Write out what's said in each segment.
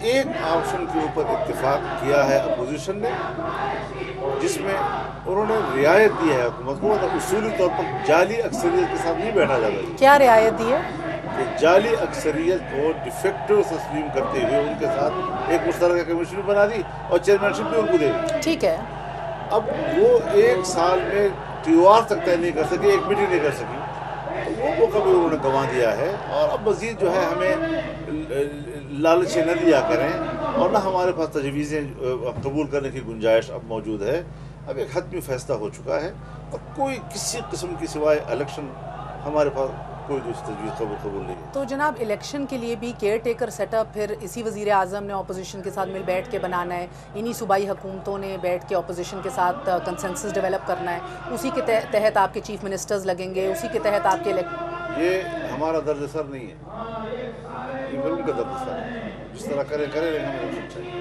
ایک آپشن کے اوپر اتفاق کیا ہے اپوزیشن نے، جس میں انہوں نے رعایت دی ہے حکومت کو، اصولی طور پر جعلی اکثریت کے ساتھ نہیں بیٹھا جاتا ہے۔ کیا رعایت دی ہے؟ کہ جعلی اکثریت کو ڈیفیکٹو تسلیم کرتے ہوئے ان کے ساتھ ایک مشترکہ کمیشن بنا دی اور چیئرمین شپ بھی ان کو دے دی۔ ٹھیک ہے، اب وہ ایک سال میں TOR تک طے نہیں کر سکی، ایک میٹنگ نہیں کر سکی، تو وہ موقع بھی انہوں نے گنوا دیا ہے۔ اور اب مزید جو ہے ہمیں لالچ نہ دیا کریں، اور نہ ہمارے پاس تجویزیں قبول کرنے کی گنجائش اب موجود ہے۔ اب ایک حتمی فیصلہ ہو چکا ہے، اور کوئی کسی قسم کی سوائے الیکشن ہمارے پاس کوئی دوسری تجویز قبول نہیں ہے۔ تو جناب الیکشن کے لیے بھی کیئر ٹیکر سیٹ اپ پھر اسی وزیر اعظم نے اپوزیشن کے ساتھ مل بیٹھ کے بنانا ہے، انہی صوبائی حکومتوں نے بیٹھ کے اپوزیشن کے ساتھ کنسنسس ڈیولپ کرنا ہے، اسی کے تحت آپ کے چیف منسٹرز لگیں گے، اسی کے تحت آپ کے یہ ہمارا درد سر نہیں ہے، یہ ان کا درد سر ہے، جس طرح کرے لیکن ہمیں الیکشن چاہیے۔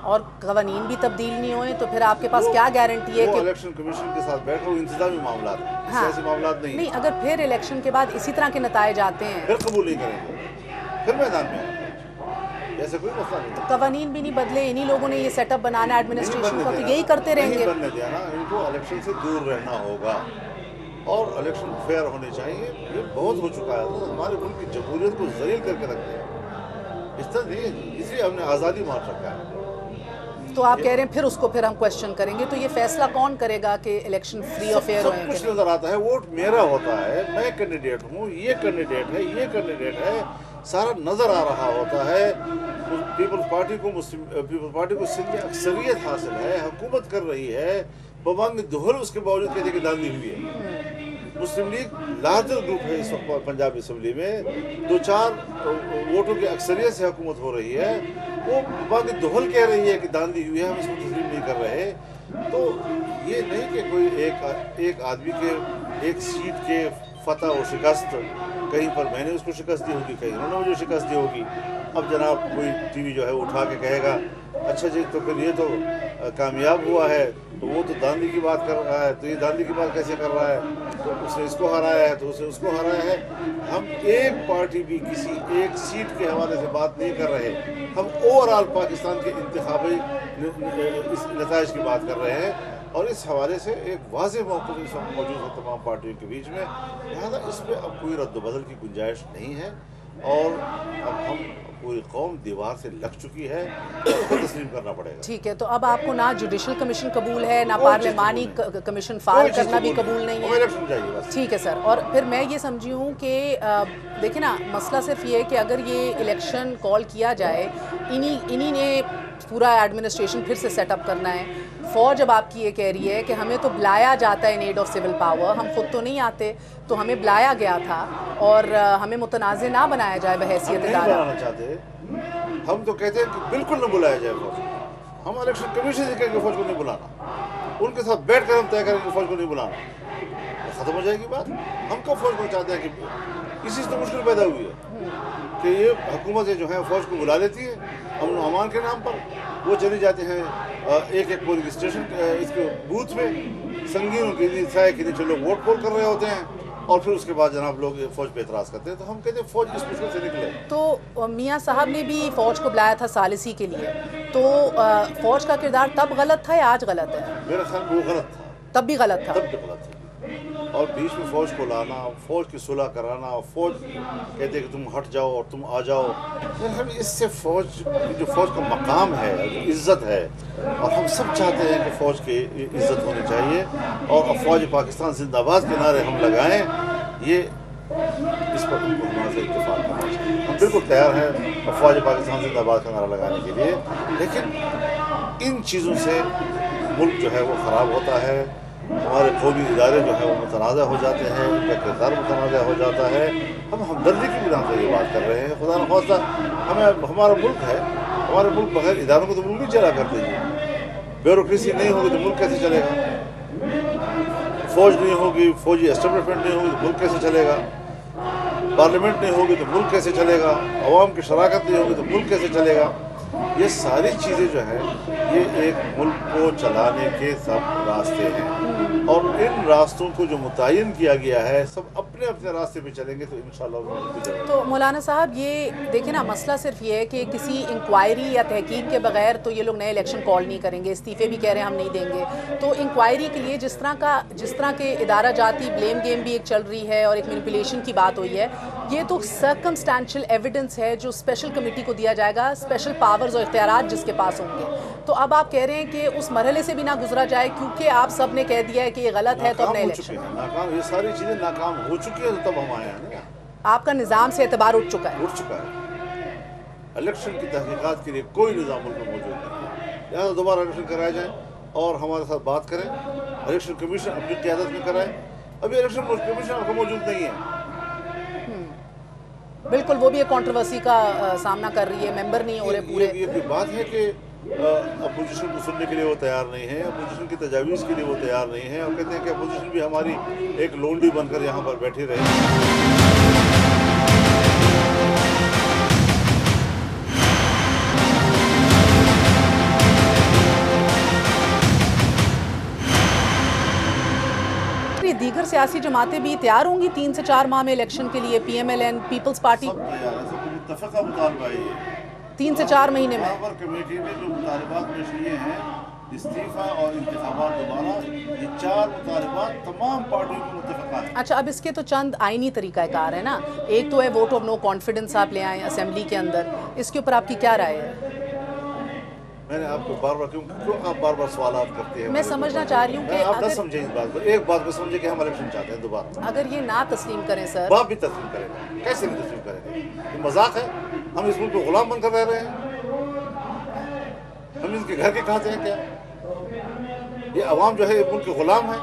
اور قوانین بھی تبدیل نہیں ہوئے تو پھر آپ کے پاس کیا گارنٹی ہے وہ کہ الیکشن کمیشن کے ساتھ بیٹھ کر انتظامی معاملات ہیں، سیاسی معاملات نہیں ہیں۔ نہیں، اگر پھر الیکشن کے بعد اسی طرح کے نتائج آتے ہیں پھر قبول نہیں کریں گے، پھر میدان میں آئیں گے، ایسا کوئی مسئلہ نہیں ہے۔ قوانین بھی نہیں بدلے، انہی لوگوں نے یہ سیٹ اپ بنانا ہے ایڈمنسٹریشن کا، تو یہی کرتے رہیں گے۔ نہیں بننے دیا نا، ان کو الیکشن سے دور رہنا ہوگا اور الیکشن فیئر ہونے چاہیے۔ یہ بہت ہو چکا ہے، تو ہمارے ملک کی جمہوریت کو ذلیل کر کے رکھتے ہیں، اس طرح نہیں، اس لیے ہم نے آزادی مار رکھا ہے۔ تو آپ کہہ رہے ہیں پھر اس کو پھر ہم کوشچن کریں گے، تو یہ فیصلہ کون کرے گا کہ الیکشن فری اور فیئر ہوئے سب کچھ نظر آتا ہے، ووٹ میرا ہوتا ہے، میں کینڈیڈیٹ ہوں، یہ کینڈیڈیٹ ہے، یہ کینڈیڈیٹ ہے، سارا نظر آ رہا ہوتا ہے۔ پیپلز پارٹی کو سندھ میں اکثریت حاصل ہے، حکومت کر رہی ہے، بمانگ دہل اس کے باوجود کہتے کہ داندھی ہوئی ہے۔ مسلم لیگ لارجر گروپ ہے اس وقت پنجاب اسمبلی میں، 2-4 ووٹوں کی اکثریت سے حکومت ہو رہی ہے، وہ بمانگ دہل کہہ رہی ہے کہ داندھی ہوئی ہے، ہم اس کو تسلیم نہیں کر رہے۔ تو یہ نہیں کہ کوئی ایک آدمی کے ایک سیٹ کے فتح و شکست، کہیں پر میں نے اس کو شکست دی ہوگی، کہیں انہوں نے مجھے شکست دی ہوگی۔ اب جناب کوئی ٹی وی جو ہے اٹھا کے کہے گا اچھا جی تو پھر یہ تو کامیاب ہوا ہے، تو وہ تو داندھی کی بات کر رہا ہے، تو یہ داندھی کی بات کیسے کر رہا ہے، تو اس نے اس کو ہرایا ہے، تو اس نے اس کو ہرایا ہے۔ ہم ایک پارٹی بھی کسی ایک سیٹ کے حوالے سے بات نہیں کر رہے، ہم اوور آل پاکستان کے انتخابی نتائج کی بات کر رہے ہیں، اور اس حوالے سے ایک واضح موقف اس وقت موجود ہے تمام پارٹیوں کے بیچ میں، لہٰذا اس پہ اب کوئی رد و بدل کی گنجائش نہیں ہے، اور اب ہم پوری قوم دیوار سے لگ چکی ہے، اس کو تسلیم کرنا پڑے گا۔ ٹھیک ہے، تو اب آپ کو نہ جوڈیشل کمیشن قبول ہے، نہ پارلیمانی کمیشن فعال کرنا بھی قبول نہیں ہے؟ الیکشن چاہیے بس۔ ٹھیک ہے سر، اور پھر میں یہ سمجھی ہوں کہ دیکھیں نا، مسئلہ صرف یہ ہے کہ اگر یہ الیکشن کال کیا جائے، انہی نے پورا ایڈمنسٹریشن پھر سے سیٹ اپ کرنا ہے۔ فوج اب آپ کی یہ کہہ رہی ہے کہ ہمیں تو بلایا جاتا ہے ان ایڈ آف سول پاور، ہم خود تو نہیں آتے، تو ہمیں بلایا گیا تھا اور ہمیں متنازع نہ بنایا جائے بحیثیت ادارہ۔ نہیں بلانا چاہتے، ہم تو کہتے ہیں کہ بالکل نہ بلایا جائے فوج کو، ہم الیکشن کمیشن سے کہیں گے فوج کو نہیں بلانا، ان کے ساتھ بیٹھ کر ہم طے کریں گے فوج کو نہیں بلانا، ختم ہو جائے گی بات۔ ہم کب فوج کو چاہتے ہیں کہ اسی سے تو مشکل پیدا ہوئی ہے کہ یہ حکومتیں جو ہیں فوج کو بلا لیتی ہیں امن و امان کے نام پر، وہ چلی جاتے ہیں ایک پولنگ اسٹیشن اس کے بوتھ میں، سنگینوں کے سائے کے نیچے لوگ ووٹ پول کر رہے ہوتے ہیں، اور پھر اس کے بعد جناب لوگ فوج پہ اعتراض کرتے ہیں۔ تو ہم کہتے ہیں فوج اس مشکل سے نکلے۔ تو میاں صاحب نے بھی فوج کو بلایا تھا ثالثی کے لیے، تو فوج کا کردار تب غلط تھا یا آج غلط ہے؟ میرا خیال میں وہ غلط تھا، تب بھی غلط تھا؟ تب بھی غلط تھا، اور بیچ میں فوج کو لانا، فوج کی صلح کرانا، اور فوج کہتے کہ تم ہٹ جاؤ اور تم آ جاؤ، ہم اس سے فوج جو فوج کا مقام ہے، جو عزت ہے، اور ہم سب چاہتے ہیں کہ فوج کی عزت ہونی چاہیے، اور فوج پاکستان زندہ باد کے نعرے ہم لگائیں، یہ اس پر ان کو ہمارے سے اتفاق کرنا چاہیے۔ ہم بالکل تیار ہیں فوج پاکستان زندہ باد کا نعرہ لگانے کے لیے، لیکن ان چیزوں سے ملک جو ہے وہ خراب ہوتا ہے، ہمارے قومی ادارے جو ہیں وہ متنازع ہو جاتے ہیں، ان کا کردار متنازع ہو جاتا ہے۔ ہم ہمدردی کی بنا پر یہ بات کر رہے ہیں، خدا نخواستہ ہمارا ملک ہے، ہمارے ملک بغیر اداروں کو تو ملک نہیں چلا کرتے جی، بیوروکریسی نہیں ہوگی تو ملک کیسے چلے گا، فوج نہیں ہوگی، فوجی اسٹیبلشمنٹ نہیں ہوگی تو ملک کیسے چلے گا، پارلیمنٹ نہیں ہوگی تو ملک کیسے چلے گا، عوام کی شراکت نہیں ہوگی تو ملک کیسے چلے گا۔ یہ ساری چیزیں جو ہیں یہ ایک ملک کو چلانے کے سب راستے ہیں، اور ان راستوں کو جو متعین کیا گیا ہے سب اپنے اپنے اپنے راستے پہ چلیں گے تو انشاءاللہ. تو مولانا صاحب یہ دیکھیں نا، مسئلہ صرف یہ ہے کہ کسی انکوائری یا تحقیق کے بغیر تو یہ لوگ نئے الیکشن کال نہیں کریں گے. استعفے بھی کہہ رہے ہیں ہم نہیں دیں گے. تو انکوائری کے لیے جس طرح کے ادارہ جاتی بلیم گیم بھی ایک چل رہی ہے اور ایک مینیپولیشن کی بات ہوئی ہے، یہ تو سرکمسٹانشل ایویڈنس ہے جو اسپیشل کمیٹی کو دیا جائے گا، اسپیشل پاورز اور اختیارات جس کے پاس ہوں گے. تو اب آپ کہہ رہے ہیں کہ اس مرحلے سے بھی نہ گزرا جائے کیونکہ آپ سب نے کہہ دیا ہے کہ یہ غلط ہے تو اب نئے الیکشن. ناکام، یہ ساری چیزیں ناکام ہو چکی ہیں تب ہم آئے ہیں. آپ کا نظام سے اعتبار اٹھ چکا ہے. الیکشن کی تحقیقات کے لیے کوئی نظام ملک میں موجود نہیں ہے. لہٰذا دوبارہ الیکشن کرائے جائیں اور ہمارے ساتھ بات کریں. الیکشن کمیشن اپنی قیادت میں کرائے. ابھی الیکشن کمیشن آپ کو موجود نہیں ہے. بالکل، وہ بھی ایک کنٹروورسی کا سامنا کر رہی ہے، ممبر نہیں ہو رہے پورے. یہ بات ہے کہ اپوزیشن کو سننے کے لیے وہ تیار نہیں ہے، اپوزیشن کی تجاویز کے لیے وہ تیار نہیں ہے، اور کہتے ہیں کہ اپوزیشن بھی ہماری ایک لونڈی بن کر یہاں پر بیٹھی رہے. دیگر سیاسی جماعتیں بھی تیار ہوں گی 3 سے 4 ماہ میں الیکشن کے لیے؟ P M L N, Peoples Party سب تیار ہے. سب متفقہ مطالبہ ہے 3 سے 4 مہینے میں. پاور کمیٹی نے جو مطالبات پیش کیے ہیں، استعفیٰ اور انتخابات دوبارہ، یہ 4 مطالبات تمام پارٹیوں کو متفقہ ہیں. اچھا، اب اس کے تو چند آئینی طریقہ کار ہے نا. ایک تو ہے ووٹ آف نو کانفیڈنس آپ لے آئیں اسمبلی کے اندر، اس کے اوپر آپ کی کیا رائے ہے؟ میں نے آپ کو بار بار کیوں آپ بار بار سوالات کرتے ہیں؟ میں سمجھنا چاہ رہی ہوں کہ آپ نہ سمجھیں اس بات کو. ایک بات کو سمجھیں کہ ہم الیکشن چاہتے ہیں دوبارہ. اگر یہ نہ تسلیم کریں سر. باپ بھی تسلیم کرے گا. کیسے نہیں تسلیم کرے گا؟ یہ مذاق ہے. ہم اس ملک کو غلام بن کر رہ رہے ہیں. ہم ان کے گھر کے کھاتے ہیں کیا؟ یہ عوام جو ہے یہ ملک کے غلام ہے.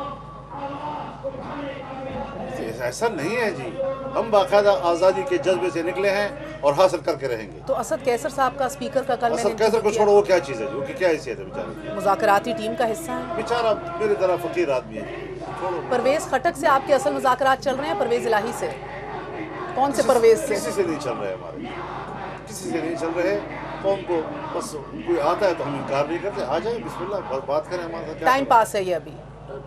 ایسا نہیں ہے جی. ہم باقاعدہ آزادی کے جذبے سے نکلے ہیں اور حاصل کر کے رہیں گے. تو اسد کیسر صاحب کا اسپیکر کا کل اسد کیسر کو چھوڑو، وہ کیا چیز ہے جو کہ کیا حیثیت ہے بیچارے؟ مذاکراتی ٹیم کا حصہ ہے بیچارہ. میری طرح فقیر آدمی ہے. چھوڑو. پرویز خٹک سے آپ کے اصل مذاکرات چل رہے ہیں؟ پرویز الہی سے؟ کون سے پرویز سے؟ کسی سے نہیں چل رہے ہمارے. کسی سے نہیں چل رہے. قوم کو بس کوئی آتا ہے تو ہم انکار نہیں کرتے. آ جائیں، بسم اللہ، بات کریں ہمارے ساتھ. ٹائم پاس ہے یہ ابھی.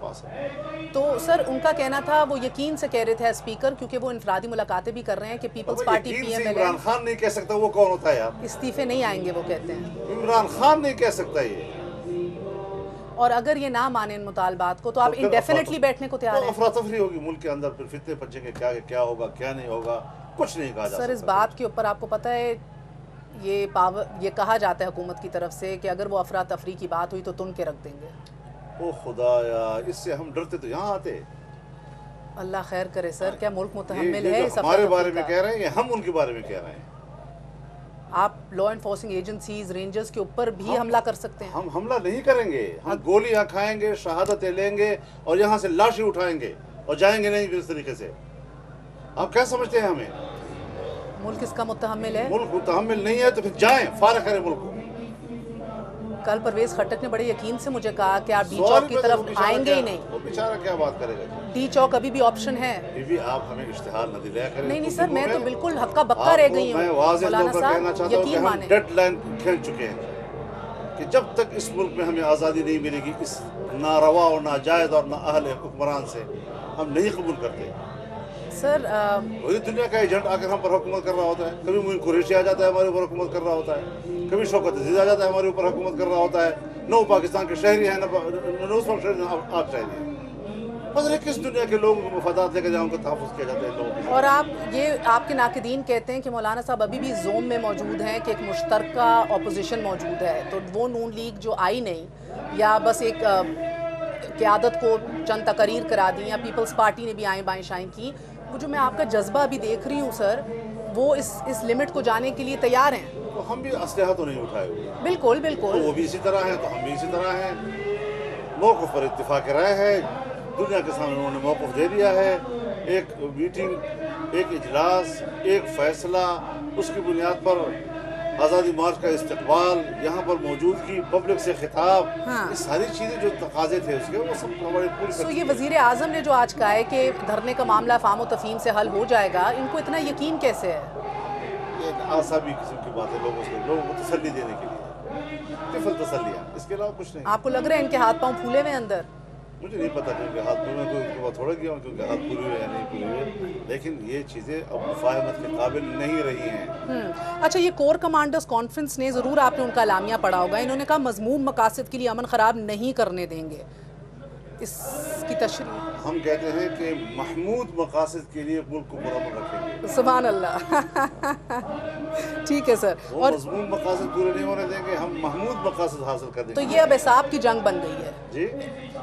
پاس ہے. تو سر ان کا کہنا تھا، وہ یقین سے کہہ رہے تھے اسپیکر، کیونکہ وہ انفرادی ملاقاتیں بھی کر رہے ہیں، کہ پیپلز پارٹی پی ایم ایل عمران خان نہیں کہہ سکتا. وہ کون ہوتا ہے یار؟ استعفے نہیں آئیں گے وہ کہتے ہیں. عمران خان نہیں کہہ سکتا یہ. اور اگر یہ نہ مانیں ان مطالبات کو تو آپ انڈیفینیٹلی بیٹھنے کو تیار ہیں؟ افراتفری ہوگی ملک کے اندر. پھر فتنے پچیں گے کیا ہوگا کیا نہیں ہوگا. کچھ نہیں کہا جا سکتا. سر اس بات کے اوپر آپ کو پتہ ہے یہ کہا جاتا ہے حکومت کی طرف سے کہ اگر وہ افراتفری کی بات ہوئی تو تن کے رکھ دیں گے. او خدایا، اس سے ہم ڈرتے تو یہاں آتے. اللہ خیر کرے سر. کیا ملک متحمل ہے اس ہمارے بارے میں کہہ رہے ہیں یا ہم ان کے بارے میں کہہ رہے ہیں؟ آپ لا انفورسنگ ایجنسیز، رینجرز کے اوپر بھی حملہ کر سکتے ہیں. ہم حملہ نہیں کریں گے. ہم گولیاں کھائیں گے، شہادتیں لیں گے اور یہاں سے لاشیں اٹھائیں گے اور جائیں گے نہیں اس طریقے سے. آپ کیا سمجھتے ہیں ہمیں؟ ملک اس کا متحمل ہے. ملک متحمل نہیں ہے تو پھر جائیں، فارغ کریں ملک کو. کل پرویز خٹک نے بڑے یقین سے مجھے کہا کہ آپ ڈی چوک کی طرف آئیں گے ہی نہیں. وہ بیچارہ کیا بات کرے گا؟ ڈی چوک ابھی بھی آپشن ہے. بھی آپ ہمیں اشتہار نہ دلایا کریں. نہیں سر، میں تو بالکل ہکا بکا رہ گئی ہوں. میں واضح طور پر کہنا چاہتا ہوں کہ ہم مانیں. ڈیڈ لائن کھینچ چکے ہیں کہ جب تک اس ملک میں ہمیں آزادی نہیں ملے گی، اس ناروا اور ناجائز اور نااہل حکمران سے ہم نہیں قبول کرتے. سر وہی دنیا کا ایجنٹ آ کر ہم پر حکومت کر رہا ہوتا ہے. کبھی موین قریشی آ جاتا ہے ہمارے اوپر حکومت کر رہا ہوتا ہے. کبھی شوکت عزیز آ جاتا ہے ہمارے اوپر حکومت کر رہا ہوتا ہے. نہ وہ پاکستان کے شہری ہیں، نہ اس وقت آپ شہری ہیں. پتہ کس دنیا کے لوگوں کو مفادات لے کر جہاں ان کا تحفظ کیا جاتا ہے لوگوں کے. اور آپ کے ناقدین کہتے ہیں کہ مولانا صاحب ابھی بھی زوم میں موجود ہیں کہ ایک مشترکہ اپوزیشن موجود ہے. تو وہ نون لیگ جو آئی نہیں، یا بس ایک قیادت کو چند تقریر کرا دی، یا پیپلز پارٹی نے بھی آئیں بائیں شائیں کی، وہ جو میں آپ کا جذبہ ابھی دیکھ رہی ہوں سر، وہ اس لمٹ کو جانے کے لیے تیار ہیں. تو ہم بھی اسلحہ تو نہیں اٹھائے ہوئے. بالکل بالکل. وہ بھی اسی طرح ہیں تو ہم بھی اسی طرح ہیں. موقف پر اتفاق رائے ہے. دنیا کے سامنے انہوں نے موقف دے دیا ہے. ایک میٹنگ، ایک اجلاس، ایک فیصلہ، اس کی بنیاد پر آزادی مارچ کا استقبال، یہاں پر موجودگی، پبلک سے خطاب، یہ ساری چیزیں جو تقاضے تھے اس کے، وہ سب ہمارے پوری. تو یہ وزیر اعظم نے جو آج کہا ہے کہ دھرنے کا معاملہ افہام و تفہیم سے حل ہو جائے گا، ان کو اتنا یقین کیسے ہے؟ ایک اعصابی قسم کی بات ہے. لوگوں کو تسلی دینے کے لیے، طفل تسلیہ، اس کے علاوہ کچھ نہیں. آپ کو لگ رہا ہے ان کے ہاتھ پاؤں پھولے ہوئے اندر؟ مجھے نہیں پتا کیونکہ ہاتھ پورے کو اس کے بعد تھوڑا گیا ہوں کیونکہ ہاتھ پوری ہوئے یا نہیں پوری ہوئے، لیکن یہ چیزیں اب مفاہمت کے قابل نہیں رہی ہیں۔ اچھا، یہ کور کمانڈرز کانفرنس نے، ضرور آپ نے ان کا اعلامیہ پڑھا ہوگا، انہوں نے کہا مذموم مقاصد کے لیے امن خراب نہیں کرنے دیں گے، اس کی تشریح؟ ہم کہتے ہیں کہ محمود مقاصد کے لیے ملک کو پرامن رکھیں گے۔ سبحان اللہ ٹھیک ہے سر، وہ اور مضمون مقاصد پورے نہیں ہونے دیں گے، ہم محمود مقاصد حاصل کر دیں تو گے۔ یہ اب اعصاب کی جنگ بن گئی ہے، جی،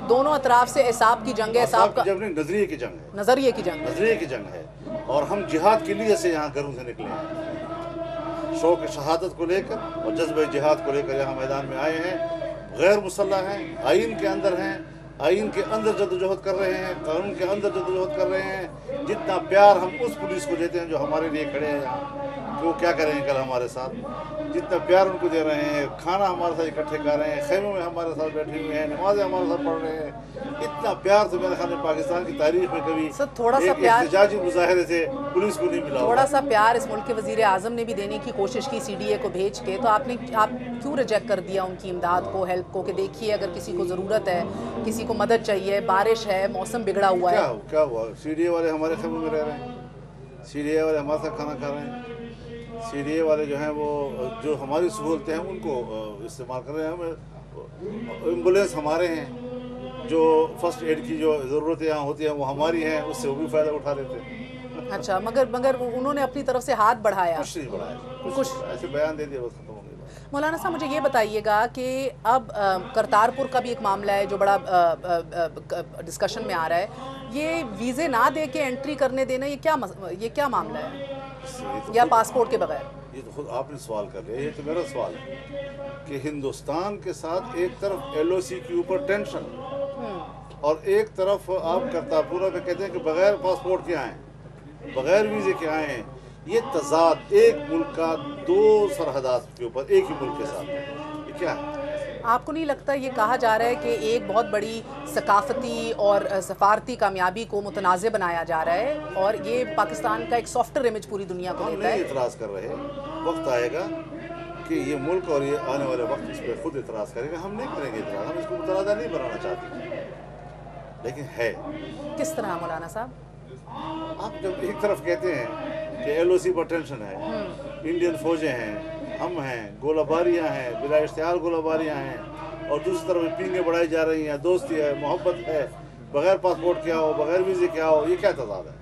دونوں اطراف سے اعصاب کی جنگ ہے، اعصاب کا جب نہیں، نظریے کی جنگ ہے، نظریے کی جنگ ہے۔ نظریے کی جنگ ہے، اور ہم جہاد کے لیے سے یہاں گھروں سے نکلے ہیں، شوق شہادت کو لے کر اور جذبہ جہاد کو لے کر یہاں میدان میں آئے ہیں، غیر مسلح ہیں، آئین کے اندر ہیں، آئین کے اندر جدوجہد کر رہے ہیں، قانون کے اندر جدوجہد کر رہے ہیں۔ جتنا پیار ہم اس پولیس کو دیتے ہیں جو ہمارے لیے کھڑے ہیں یہاں، کہ وہ کیا کریں گے کل ہمارے ساتھ، جتنا پیار ان کو دے رہے ہیں، کھانا ہمارے ساتھ اکٹھے کر رہے ہیں، خیموں میں ہمارے ساتھ بیٹھے ہوئے ہیں، نمازیں ہمارے ساتھ پڑھ رہے ہیں، اتنا پیار تو میرے خیال میں پاکستان کی تاریخ میں کبھی سر تھوڑا سا ایک پیار، احتجاجی مظاہرے سے پولیس کو نہیں ملا ہوگا۔ تھوڑا سا پیار اس ملک کے وزیر اعظم نے بھی دینے کی کوشش کی سی ڈی اے کو بھیج کے، تو آپ کیوں ریجیکٹ کر دیا ان کی امداد کو، ہیلپ کو، کہ دیکھیے اگر کسی کو ضرورت ہے، کسی کو مدد چاہیے، بارش ہے، موسم بگڑا ہوا ہے؟ کیا ہوا؟ سی ڈی اے والے ہمارے خیموں میں رہ رہے ہیں، سی ڈی اے والے ہمارے ساتھ کھانا کھا رہے ہیں، سی ڈی اے والے جو ہیں وہ جو ہماری سہولتیں ہیں ان کو استعمال کر رہے ہیں، ہمیں ایمبولینس ہمارے ہیں، جو فرسٹ ایڈ کی جو ضرورتیں یہاں ہوتی ہیں وہ ہماری ہیں، اس سے وہ بھی فائدہ اٹھا لیتے ہیں۔ اچھا، مگر انہوں نے اپنی طرف سے ہاتھ بڑھایا؟ کچھ نہیں بڑھایا، کچھ ایسے بیان دے دیا، بس ختم ہو گئی۔ مولانا صاحب مجھے یہ بتائیے گا کہ اب کرتارپور کا بھی ایک معاملہ ہے جو بڑا ڈسکشن میں آ رہا ہے، یہ ویزے نہ دے کے انٹری کرنے دینا، یہ کیا معاملہ ہے، یا پاسپورٹ کے بغیر؟ یہ تو خود آپ نے سوال کر لیا، یہ تو میرا سوال ہے کہ ہندوستان کے ساتھ ایک طرف ایل او سی کے اوپر ٹینشن اور ایک طرف آپ کرتارپورہ پہ کہتے ہیں کہ بغیر پاسپورٹ کے آئیں، بغیر ویزے کے آئیں، یہ تضاد ایک ملک کا دو سرحدات کے اوپر ایک ہی ملک کے ساتھ، یہ کیا ہے؟ آپ کو نہیں لگتا یہ کہا جا رہا ہے کہ ایک بہت بڑی ثقافتی اور سفارتی کامیابی کو متنازع بنایا جا رہا ہے اور یہ پاکستان کا ایک سافٹ ویئر امیج پوری دنیا کو ہم دیتا ہے؟ نہیں اعتراض کر رہے، وقت آئے گا کہ یہ ملک اور یہ آنے والے وقت اس پہ خود اعتراض کرے گا، ہم نہیں کریں گے اعتراض، ہم اس کو متنازع نہیں بنانا چاہتے، لیکن ہے۔ کس طرح مولانا صاحب؟ آپ جب ایک طرف کہتے ہیں کہ ایل او سی پر ٹینشن ہے، انڈین فوجیں ہیں، ہم ہیں، گولہ باریاں ہیں، بلا اشتعال گولہ باریاں ہیں، اور دوسری طرف پینگیں بڑھائی جا رہی ہیں، دوستی ہے، محبت ہے، بغیر پاسپورٹ کے آؤ، بغیر ویزے کے آؤ، یہ کیا تضاد ہے؟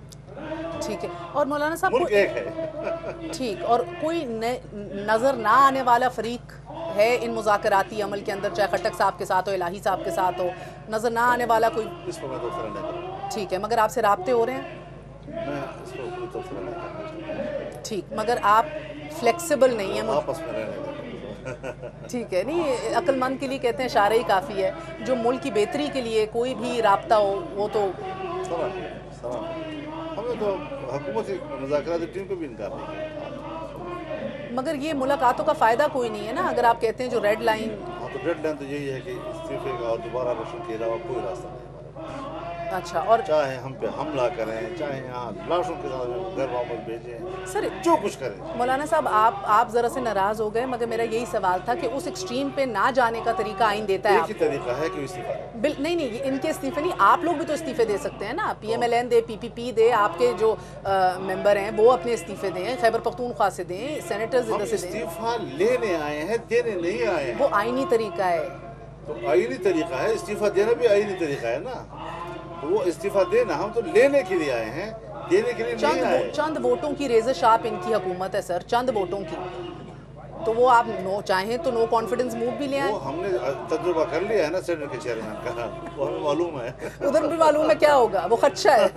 ٹھیک ہے، اور مولانا صاحب ملک ایک ہے۔ ٹھیک، اور کوئی نظر نہ آنے والا فریق ہے ان مذاکراتی عمل کے اندر، چاہے خٹک صاحب کے ساتھ ہو، الہی صاحب کے ساتھ ہو، نظر نہ آنے والا کوئی؟ اس پر میں تبصرہ نہیں کروں، ٹھیک ہے، مگر آپ سے رابطے ہو رہے ہیں؟ میں اس پر کوئی تبصرہ نہیں کروں، ٹھیک، مگر آپ فلیکسیبل نہیں ہیں؟ آپس میں رہنے دیں۔ ٹھیک ہے، نہیں، عقل مند کے لیے کہتے ہیں اشارہ ہی کافی ہے، جو ملک کی بہتری کے لیے کوئی بھی رابطہ ہو وہ تو سلام، ہمیں تو حکومتی مذاکراتی ٹیم کو بھی انکار نہیں کیا، مگر یہ ملاقاتوں کا فائدہ کوئی نہیں ہے نا، اگر آپ کہتے ہیں جو ریڈ لائن۔ ہاں تو ریڈ لائن تو یہی ہے کہ استعفے کا اور دوبارہ الیکشن کے علاوہ کوئی راستہ نہیں ہمارے پاس، اچھا، اور چاہے ہم پہ حملہ کریں، چاہے یہاں لاشوں کے ساتھ گھر واپس بھیجیں، سر جو کچھ کریں۔ مولانا صاحب آپ ذرا سے ناراض ہو گئے، مگر میرا یہی سوال تھا کہ اس ایکسٹریم پہ نہ جانے کا طریقہ آئین دیتا ہے ایک آپ ہی کو؟ طریقہ ہے کہ استعفا، نہیں، ان کے استعفے نہیں، آپ لوگ بھی تو استعفے دے سکتے ہیں نا، پی ایم ایل این دے، پی پی پی دے، آپ کے جو ممبر ہیں وہ اپنے استعفے دیں، خیبر پختونخوا سے دیں، سینیٹرز ہم ادھر سے دیں، استعفا لینے آئے ہیں، دینے نہیں آئے ہیں۔ وہ آئینی طریقہ ہے۔ تو آئینی طریقہ ہے، استعفا دینا بھی آئینی طریقہ ہے نا، تو وہ استعفا دینا، ہم تو لینے کے لیے آئے ہیں، دینے کے لیے نہیں آئے۔ چند ووٹوں کی ریزش آپ ان کی حکومت ہے سر، چند ووٹوں کی، تو وہ آپ چاہیں تو نو کانفیڈنس موو بھی لے آئیں۔ وہ ہم نے تجربہ کر لیا ہے نا سینٹ کے چیئرمین کا، وہ ہمیں معلوم ہے، ادھر بھی معلوم ہے کیا ہوگا، وہ خدشہ ہے،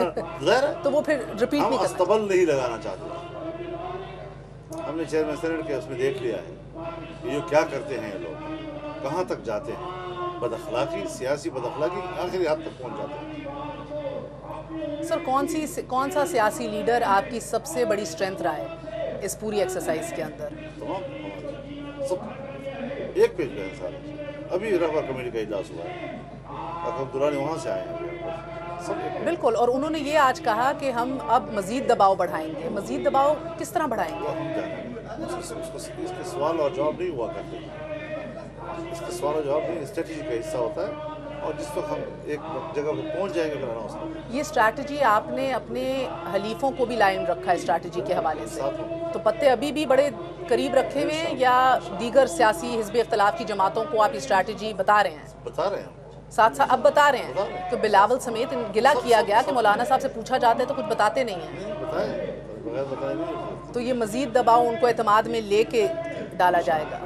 ظاہر ہے تو وہ پھر ریپیٹ ہم نہیں کرنا۔ استبل نہیں لگانا چاہتے، ہم نے چیئرمین سینٹ کے اس میں دیکھ لیا ہے کہ یہ کیا کرتے ہیں، یہ لوگ کہاں تک جاتے ہیں، بد اخلاقی، سیاسی بد اخلاقی آخری حد تک پہنچ جاتے ہیں۔ سر کون سا سیاسی لیڈر آپ کی سب سے بڑی اسٹرینتھ رہا ہے اس پوری ایکسرسائز کے اندر؟ تمام ہمارے سب ایک پیج پہ ہیں سارے، ابھی رہبر کمیٹی کا اجلاس ہوا ہے، اکرم درانی وہاں سے آئے ہیں، سب ایک بالکل، اور انہوں نے یہ آج کہا کہ ہم اب مزید دباؤ بڑھائیں گے، مزید دباؤ کس طرح بڑھائیں گے؟ وہ ہم جانیں، اس کے سوال اور جواب نہیں ہوا کرتے، اس کے سوال اور جواب نہیں، اسٹریٹجی کا حصہ ہوتا ہے، اور جس وقت ہم ایک جگہ پہ پہنچ جائیں گے پھر اناؤنس کریں گے. یہ اسٹریٹجی آپ نے اپنے حلیفوں کو بھی لائن رکھا ہے اسٹریٹجی کے حوالے سے، تو پتے ابھی بھی بڑے قریب رکھے ہوئے ہیں یا دیگر سیاسی حزب اختلاف کی جماعتوں کو آپ یہ اسٹریٹجی بتا رہے ہیں؟ بتا رہے ہیں ساتھ ساتھ اب بتا رہے ہیں. تو بلاول سمیت گلا کیا گیا کہ مولانا صاحب سے پوچھا جاتا ہے تو کچھ بتاتے نہیں ہیں. بتائیں بغیر بتائے نہیں. تو یہ مزید دباؤ ان کو اعتماد میں لے کے ڈالا جائے گا.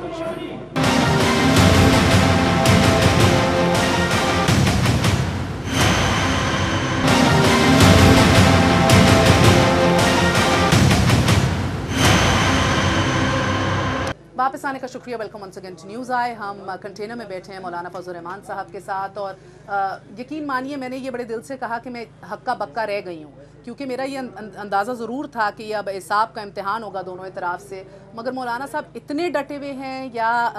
واپس آنے کا شکریہ. Welcome once again to news آئے. ہم کنٹینر میں بیٹھے ہیں مولانا فضل الرحمان صاحب کے ساتھ، اور یقین مانیے میں نے یہ بڑے دل سے کہا کہ میں ہکا بکا رہ گئی ہوں، کیونکہ میرا یہ اندازہ ضرور تھا کہ یہ اب اعصاب کا امتحان ہوگا دونوں طرف سے، مگر مولانا صاحب اتنے ڈٹے ہوئے ہیں یا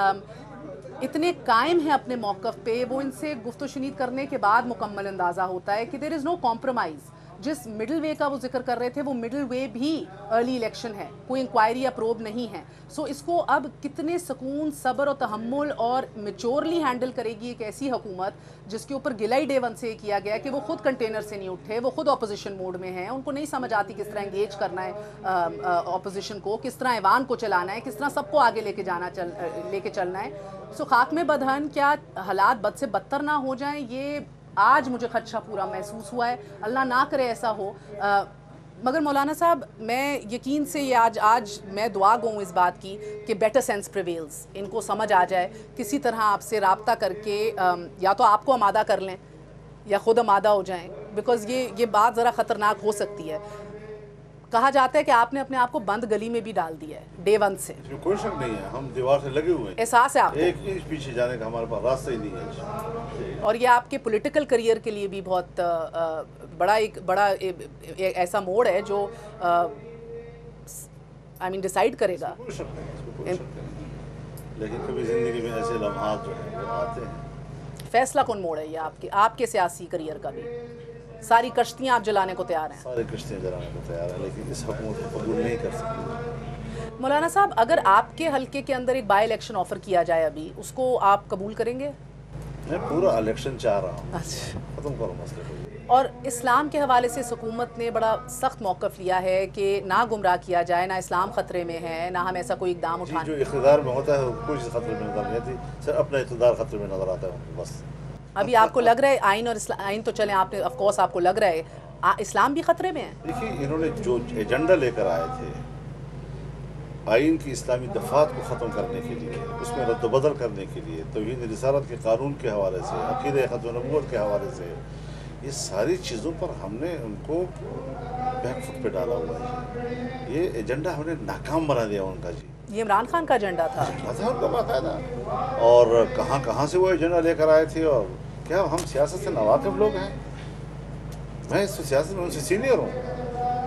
اتنے قائم ہیں اپنے موقف پہ، وہ ان سے گفت و شنید کرنے کے بعد مکمل اندازہ ہوتا ہے کہ دیر از نو کمپرومائز. جس مڈل وے کا وہ ذکر کر رہے تھے وہ مڈل وے بھی ارلی الیکشن ہے، کوئی انکوائری یا پروب نہیں ہے. سو اس کو اب کتنے سکون، صبر و تحمل اور میچورلی ہینڈل کرے گی ایک ایسی حکومت جس کے اوپر گلا ہی ڈے ون سے کیا گیا کہ وہ خود کنٹینر سے نہیں اٹھے، وہ خود اپوزیشن موڈ میں ہیں، ان کو نہیں سمجھ آتی کس طرح انگیج کرنا ہے اپوزیشن کو، کس طرح ایوان کو چلانا ہے، کس طرح سب کو آگے لے کے چلنا ہے. سو خاک میں بدہن کیا حالات بد سے بدتر نہ ہو جائیں، یہ آج مجھے خدشہ پورا محسوس ہوا ہے. اللہ نہ کرے ایسا ہو. مگر مولانا صاحب میں یقین سے یہ آج میں دعا گو ہوں اس بات کی کہ بیٹر سینس پریویلز، ان کو سمجھ آ جائے، کسی طرح آپ سے رابطہ کر کے یا تو آپ کو آمادہ کر لیں یا خود آمادہ ہو جائیں، بیکاز یہ بات ذرا خطرناک ہو سکتی ہے. کہا جاتا ہے کہ آپ نے اپنے آپ کو بند گلی میں بھی ڈال دیا ہے ڈے ون سے. کوئی شک نہیں ہے، ہم دیوار سے لگے ہوئے ہیں. احساس ہے آپ کو؟ ایک انچ پیچھے جانے کا ہمارے پاس راستہ ہی نہیں ہے. اور یہ آپ کے پولیٹیکل کریئر کے لیے بھی بہت بڑا ایسا موڑ ہے جو ڈیسائیڈ کرے گا. کوئی شک نہیں، اس کو کوئی شک نہیں، لیکن کبھی زندگی میں ایسے لمحات جو ہیں وہ آتے ہیں. فیصلہ کن موڑ ہے یہ آپ کے سیاسی کریئر کا بھی؟ ساری کشتیاں آپ جلانے کو تیار ہیں؟ ساری کشتیاں جلانے کو تیار ہیں، لیکن اس حکومت کو قبول نہیں کر سکتی. مولانا صاحب اگر آپ کے حلقے کے اندر ایک بائی الیکشن آفر کیا جائے ابھی، اس کو آپ قبول کریں گے؟ میں پورا الیکشن چاہ رہا ہوں. ختم کرو مسئلے کو. اور اسلام کے حوالے سے حکومت نے بڑا سخت موقف لیا ہے کہ نہ گمراہ کیا جائے، نہ اسلام خطرے میں ہے، نہ ہم ایسا کوئی اقدام اٹھائیں. جو اقتدار میں ہوتا ہے کوئی چیز خطرے میں نظر نہیں آتی، صرف اپنا اقتدار خطرے میں نظر آتا ہے بس. ابھی آپ کو لگ رہا ہے آئین اور آئین تو چلیں آپ نے آف کورس آپ کو لگ رہا ہے اسلام بھی خطرے میں ہے؟ دیکھیے انہوں نے جو ایجنڈا لے کر آئے تھے آئین کی اسلامی دفعات کو ختم کرنے کے لیے، اس میں رد و بدل کرنے کے لیے، توہین رسالت کے قانون کے حوالے سے، عقیدہ ختم نبوت کے حوالے سے، یہ ساری چیزوں پر ہم نے ان کو بیک فٹ پہ ڈالا ہوا ہے. یہ ایجنڈا ہم نے ناکام بنا دیا ان کا. جی یہ عمران خان کا ایجنڈا تھا ان کا باقاعدہ. اور کہاں سے وہ ایجنڈا لے کر آئے تھے، اور کیا ہم سیاست سے ناواقف لوگ ہیں؟ میں اس سیاست میں ان سے سینئر ہوں،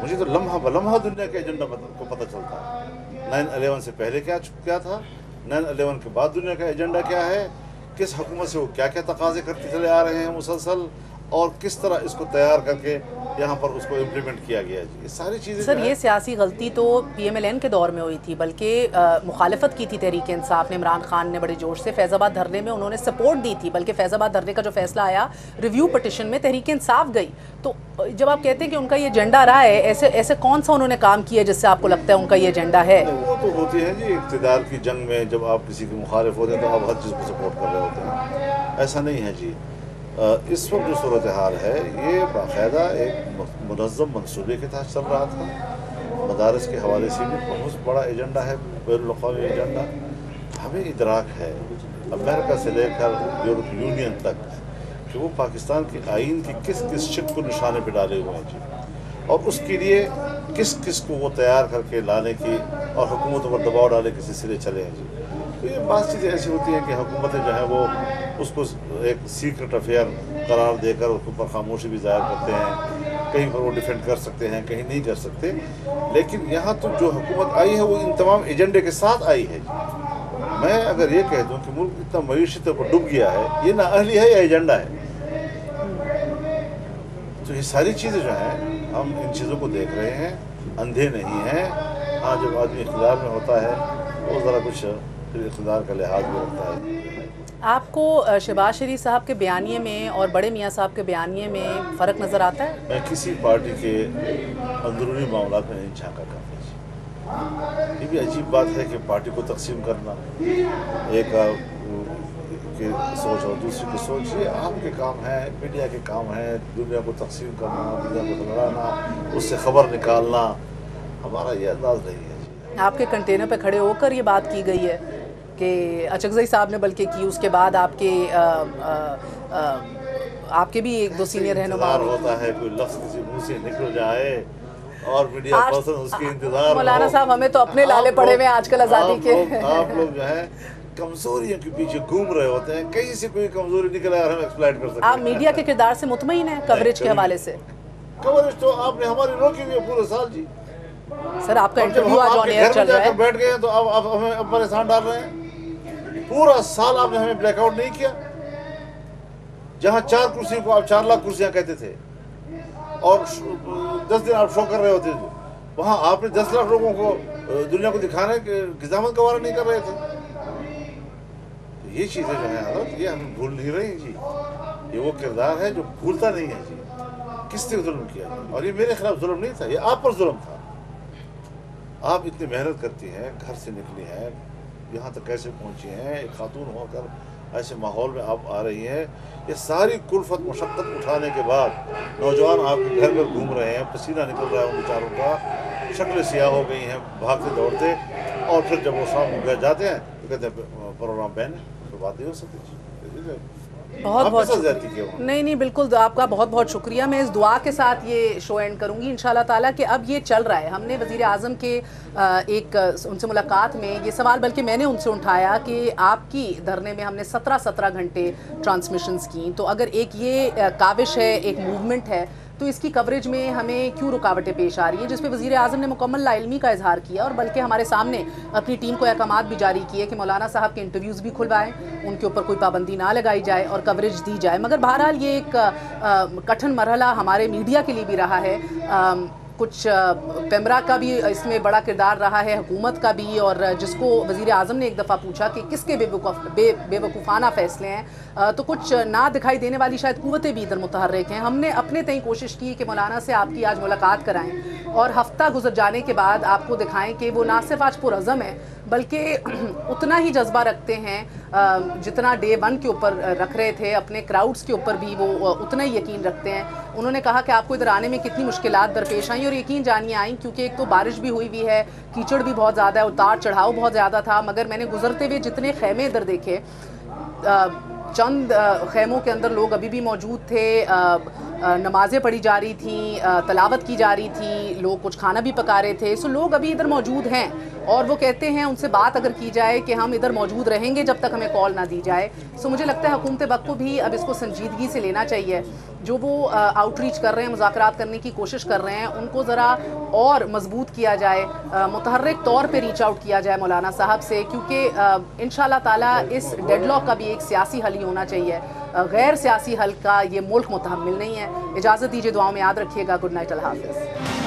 مجھے تو لمحہ بلمحہ دنیا کے ایجنڈا کو پتہ چلتا ہے. 9/11 سے پہلے کیا تھا، 9/11 کے بعد دنیا کا ایجنڈا کیا ہے، کس حکومت سے وہ کیا تقاضے کرتے چلے آ رہے ہیں مسلسل، اور کس طرح اس کو تیار کر کے یہاں پر اس کو امپلیمنٹ کیا گیا. جی یہ ساری چیزیں سر یہ سیاسی غلطی تو PMLN کے دور میں ہوئی تھی، بلکہ مخالفت کی تھی تحریک انصاف نے. عمران خان نے بڑے جوش سے فیض آباد دھرنے میں انہوں نے سپورٹ دی تھی، بلکہ فیض آباد دھرنے کا جو فیصلہ آیا ریویو پٹیشن میں تحریک انصاف گئی. تو جب آپ کہتے ہیں کہ ان کا یہ ایجنڈا رہا ہے، ایسے کون سا انہوں نے کام کیا جس سے آپ کو لگتا ہے ان کا یہ ایجنڈا ہے؟ وہ تو ہوتی ہے جی اقتدار کی جنگ میں، جب آپ کسی کے مخالف ہوتے ہیں تو آپ ہر چیز کو سپورٹ کر رہے ہوتے ہیں. ایسا نہیں ہے جی. اس وقت جو صورتحال ہے یہ باقاعدہ ایک منظم منصوبے کے تحت چل رہا تھا. مدارس کے حوالے سے بھی بہت بڑا ایجنڈا ہے، بین الاقوامی ایجنڈا. ہمیں ادراک ہے امریکہ سے لے کر یورپ یونین تک کہ وہ پاکستان کے آئین کی کس شق کو نشانے پہ ڈالے ہوئے ہیں جی، اور اس کے لیے کس کو وہ تیار کر کے لانے کی اور حکومتوں پر دباؤ ڈالے کے سلسلے چلے ہیں جی. تو یہ بعض چیزیں ایسی ہوتی ہیں کہ حکومتیں جو ہیں وہ اس کو ایک سیکرٹ افیئر قرار دے کر اس کے اوپر خاموشی بھی ظاہر کرتے ہیں. کہیں پر وہ ڈیفینڈ کر سکتے ہیں، کہیں نہیں کر سکتے. لیکن یہاں تو جو حکومت آئی ہے وہ ان تمام ایجنڈے کے ساتھ آئی ہے جی. میں اگر یہ کہہ دوں کہ ملک اتنا معیشت پر ڈوب گیا ہے، یہ نہ اہلی ہے یا ایجنڈا ہے. تو یہ ساری چیزیں جو ہیں ہم ان چیزوں کو دیکھ رہے ہیں، اندھے نہیں ہیں. ہاں جب آدمی اقتدار میں ہوتا ہے وہ ذرا کچھ پھر اقتدار کا لحاظ بھی رکھتا ہے. آپ کو شہباز شریف صاحب کے بیانیے میں اور بڑے میاں صاحب کے بیانیے میں فرق نظر آتا ہے؟ میں کسی پارٹی کے اندرونی معاملات میں نہیں جھانکا کرتا. یہ بھی عجیب بات ہے کہ پارٹی کو تقسیم کرنا، ایک کی سوچ اور دوسری کی سوچ. یہ آپ کے کام ہے، میڈیا کے کام ہے دنیا کو تقسیم کرنا، دنیا کو لڑانا، اس سے خبر نکالنا. ہمارا یہ انداز نہیں ہے. آپ کے کنٹینر پہ کھڑے ہو کر یہ بات کی گئی ہے کہ اچکزئی صاحب نے بلکہ کی، اس کے بعد آپ کے بھی ایک دو سینئر رہنما ہوتا ہے کوئی لفظ کسی منہ سے نکل جائے اور میڈیا پرسن اس کی انتظار. مولانا صاحب ہمیں تو اپنے لالے پڑے ہوئے آج کل آزادی کے. آپ لوگ جو ہے کمزوریوں کے پیچھے گھوم رہے ہوتے ہیں، کہیں سے کوئی کمزوری نکل آئے اور ہم ایکسپلائٹ کر سکتے ہیں. آپ میڈیا کے کردار سے مطمئن ہیں کوریج کے حوالے سے؟ کوریج تو آپ نے ہماری روکی ہوئی ہے پورے سال جی. سر آپ کا انٹرویو آج آن ایئر چل رہا ہے. بیٹھ گئے ہیں تو اب ہمیں پریشان ڈال رہے ہیں. پورا سال آپ نے ہمیں بلیک آؤٹ نہیں کیا. جہاں 4 کرسیوں کو آپ 4 لاکھ کرسیاں کہتے تھے اور 10 دن آپ شو کر رہے ہوتے تھے، وہاں آپ نے 10 لاکھ لوگوں کو دنیا کو دکھانے کے گزامت کا وعدہ نہیں کر رہے تھے. یہ چیزیں جو ہیں حضرت، یہ ہم بھول نہیں رہے جی. یہ وہ کردار ہے جو بھولتا نہیں ہے جی. کس نے ظلم کیا ہے؟ اور یہ میرے خلاف ظلم نہیں تھا، یہ آپ پر ظلم تھا. آپ اتنی محنت کرتی ہیں، گھر سے نکلی ہیں، یہاں تک کیسے پہنچی ہیں، ایک خاتون ہو کر ایسے ماحول میں آپ آ رہی ہیں. یہ ساری کلفت مشقت اٹھانے کے بعد نوجوان آپ کے گھر گھر گھوم رہے ہیں، پسینہ نکل رہا ہے ان بیچاروں کا، شکلیں سیاہ ہو گئی ہیں بھاگتے دوڑتے، اور پھر جب وہ شام کو گھر جاتے ہیں تو کہتے ہیں پروگرام بین ہے. تو بات نہیں ہو سکتی. بہت نہیں بالکل، آپ کا بہت بہت شکریہ. میں اس دعا کے ساتھ یہ شو اینڈ کروں گی انشاءاللہ تعالیٰ کہ اب یہ چل رہا ہے. ہم نے وزیر اعظم کے ایک ان سے ملاقات میں یہ سوال بلکہ میں نے ان سے اٹھایا کہ آپ کی دھرنے میں ہم نے 17 گھنٹے ٹرانسمیشنز کی، تو اگر ایک یہ کاوش ہے، ایک موومنٹ ہے، تو اس کی کوریج میں ہمیں کیوں رکاوٹیں پیش آ رہی ہیں؟ جس پہ وزیر اعظم نے مکمل لا علمی کا اظہار کیا اور بلکہ ہمارے سامنے اپنی ٹیم کو احکامات بھی جاری کیے کہ مولانا صاحب کے انٹرویوز بھی کھلوائیں، ان کے اوپر کوئی پابندی نہ لگائی جائے اور کوریج دی جائے. مگر بہرحال یہ ایک کٹھن مرحلہ ہمارے میڈیا کے لیے بھی رہا ہے. کچھ پیمرا کا بھی اس میں بڑا کردار رہا ہے، حکومت کا بھی. اور جس کو وزیر اعظم نے ایک دفعہ پوچھا کہ کس کے بے وقوفانہ فیصلے ہیں، تو کچھ نہ دکھائی دینے والی شاید قوتیں بھی ادھر متحرک ہیں. ہم نے اپنے تئیں کوشش کی کہ مولانا سے آپ کی آج ملاقات کرائیں اور ہفتہ گزر جانے کے بعد آپ کو دکھائیں کہ وہ نہ صرف آج پرعزم ہے بلکہ اتنا ہی جذبہ رکھتے ہیں جتنا ڈے 1 کے اوپر رکھ رہے تھے. اپنے کراؤڈز کے اوپر بھی وہ اتنا ہی یقین رکھتے ہیں. انہوں نے کہا کہ آپ کو ادھر آنے میں کتنی مشکلات درپیش آئیں، اور یقین جانیے آئیں، کیونکہ ایک تو بارش بھی ہوئی ہے، کیچڑ بھی بہت زیادہ ہے، اتار چڑھاؤ بہت زیادہ تھا. مگر میں نے گزرتے ہوئے جتنے خیمے ادھر دیکھے، چند خیموں کے اندر لوگ ابھی بھی موجود تھے، نمازیں پڑھی جا رہی تھیں، تلاوت کی جا رہی تھی، لوگ کچھ کھانا بھی پکا رہے تھے. سو لوگ ابھی ادھر موجود ہیں اور وہ کہتے ہیں، ان سے بات اگر کی جائے کہ ہم ادھر موجود رہیں گے جب تک ہمیں کال نہ دی جائے. سو مجھے لگتا ہے حکومت وقت کو بھی اب اس کو سنجیدگی سے لینا چاہیے. جو وہ آؤٹ ریچ کر رہے ہیں، مذاکرات کرنے کی کوشش کر رہے ہیں، ان کو ذرا اور مضبوط کیا جائے، متحرک طور پہ ریچ آؤٹ کیا جائے مولانا صاحب سے، کیونکہ انشاءاللہ تعالیٰ اس ڈیڈ لاک کا بھی ایک سیاسی حل ہی ہونا چاہیے. غیر سیاسی حل کا یہ ملک متحمل نہیں ہے. اجازت دیجیے، دعاؤں میں یاد رکھیے گا. گڈ نائٹ، اللہ حافظ.